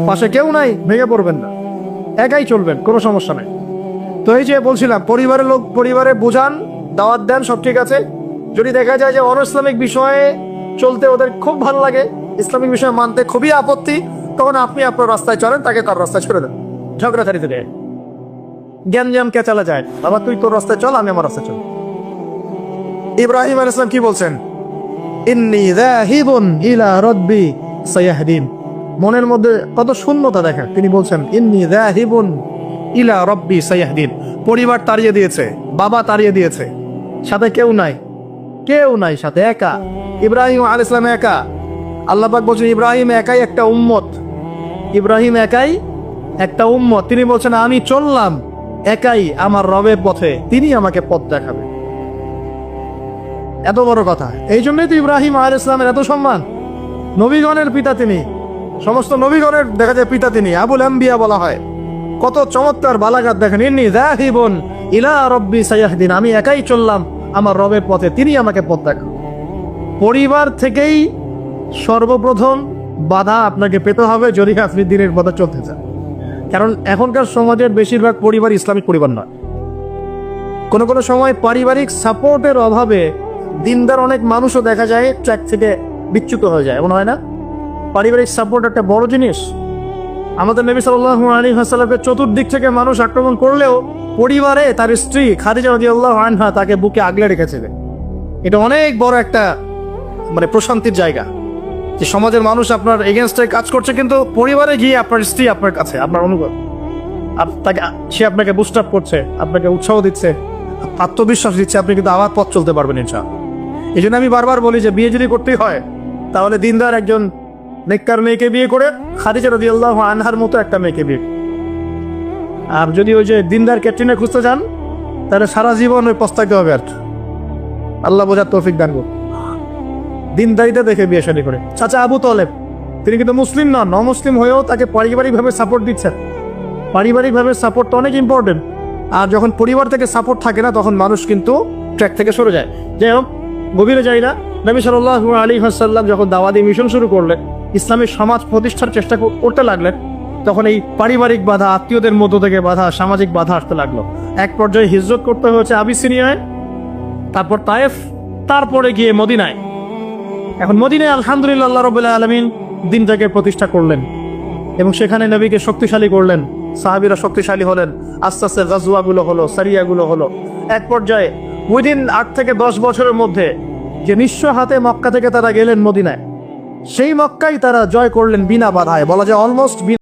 পাশে কেউ নাই, ভেঙে পড়বেন না, একাই চলবেন, কোনো সমস্যা নাই। তো এই যে বলছিলাম, পরিবারের লোক পরিবারে বোঝান, দাওয়াত দেন, সব ঠিক আছে। যদি দেখা যায় যে অন ইসলামিক বিষয়ে চলতে ওদের খুব ভালো লাগে, ইসলামিক বিষয় মানতে খুবই আপত্তি, তখন আপনি আপনার রাস্তায় চলেন, তাকে তার রাস্তায় ছেড়ে দেন। ঝগড়াঝাড়ি থেকে জ্ঞান কে চালা যায়, বাবা তুই তোর রাস্তায় চল, আমি আমার রাস্তায় চল। ইব্রাহিম আলাইহিস সালাম কি বলছেন? ইন্নী যাহিবুন ইলা রাব্বি সায়াহদিন। মনের মধ্যে কত শূন্যতা দেখেন, তিনি বলছেন ইন্নী যাহিবুন ইলা রাব্বি সায়াহদিন। পরিবার তাড়িয়ে দিয়েছে, বাবা তাড়িয়ে দিয়েছে, সাথে কেউ নাই, কেউ নাই সাথে, একা। ইব্রাহিম আলাইহিস সালাম একা। আল্লাহ পাক বলছেন ইব্রাহিম একাই একটা উম্মত, ইব্রাহিম একাই একটা উম্মত। তিনি বলছেন আমি চললাম একাই আমার রবের পথে, তিনি আমাকে পথ দেখাবে। এত বড় কথা। এই জন্যই তো ইব্রাহিম আলাইহিস সালামের এত সম্মান। নবীগণের পিতা তিনি, সমস্ত নবীগণের দেখা যায় পিতা তিনি, আবুল আম্বিয়া বলা হয়। কত চমৎকার বালাগাত দেখেন, ইন্নী যাহিবুন ইলা রাব্বি সায়াহদিন, আমি একাই চললাম আমার রবের পথে, তিনি আমাকে পথ দেখাবে। পরিবার থেকেই সর্বপ্রথম বাধা আপনাকে পেতে হবে যদি আপনি দিনের পথে চলতে চান। কারণ এখনকার সমাজের বেশিরভাগ পরিবার ইসলামিক পরিবার নয়। কোনো কোনো সময় পারিবারিক সাপোর্টের অভাবে দিনদার অনেক মানুষও দেখা যায় ট্র্যাক থেকে বিচ্যুত হয়ে যায়, এমন হয় না? পারিবারিক সাপোর্ট একটা বড় জিনিস। আমাদের নবী সাল্লাল্লাহু আলাইহি ওয়াসাল্লামের চতুর্দিক থেকে মানুষ আক্রমণ করলেও পরিবারে তার স্ত্রী খাদিজা রাদিয়াল্লাহু আনহা তাকে বুকে আগলে রেখেছিলেন। এটা অনেক বড় একটা প্রশান্তির জায়গা, যে সমাজের মানুষ আপনার এগেনস্টে কাজ করছে, কিন্তু পরিবারে গিয়ে আপনার স্ত্রী আপনার কাছে, আপনার অনুভব, তাকে সে আপনাকে বুস্ট আপ করছে, আপনাকে উৎসাহ দিচ্ছে, আত্মবিশ্বাস দিচ্ছে, আপনি কিন্তু আবার পথ চলতে পারবেন ইনশাআল্লাহ। এই জন্য আমি বারবার বলি যে বিয়ে যদি করতেই হয় তাহলে দিনদার একজন নেককার মেয়েকে বিয়ে করে খাদিজা রাদিয়াল্লাহু আনহার মতো একটা মেয়েকে বিয়ে। আর যদি ওই যে দিনদার ক্যাটরিনা খুঁজতে যান তাহলে সারা জীবন ওই পস্তাইতে হবে। আর আল্লাহ বোঝার তৌফিক দান করুন। দিনদারিতা দেখে বিয়ে শাদী করে। চাচা আবু তালেব তিনি কিন্তু মুসলিম নন, অমুসলিম হয়েও তাকে পারিবারিকভাবে সাপোর্ট দিচ্ছেন। পারিবারিকভাবে সাপোর্টটা অনেক ইম্পর্টেন্ট। আর যখন পরিবার থেকে সাপোর্ট থাকে না তখন মানুষ কিন্তু ট্র্যাক থেকে সরে যায়। যাই হোক, গভীরে যাই না। নবী সাল্লাল্লাহু আলাইহি ওয়াসাল্লাম যখন দাওয়াতি মিশন শুরু করলেন, ইসলামিক সমাজ প্রতিষ্ঠার চেষ্টা করতে লাগলেন, তখন এই পারিবারিক বাধা, আত্মীয়দের মধ্য থেকে বাধা, সামাজিক বাধা আসতে লাগলো। এক পর্যায়ে হিজরত করতে হয়েছে আবিসিনিয়ায়, তারপর তায়েফ, তারপরে গিয়ে মদিনায়। এখন মদিনায় আলহামদুলিল্লাহ আল্লাহ রাব্বুল আলামিন দিনটাকে প্রতিষ্ঠা করলেন এবং সেখানে নবীকে শক্তিশালী করলেন, সাহাবীরা শক্তিশালী হলেন, আস্তে আস্তে গাজওয়াগুলো হলো, সারিয়াগুলো হলো। এক পর্যায়ে উইদিন 8 থেকে 10 বছরের মধ্যে যে নিঃস্ব হাতে মক্কা থেকে তারা গেলেন মদিনায়, সেই মক্কাই তারা জয় করলেন বিনা বাধায়, বলা যায় অলমোস্ট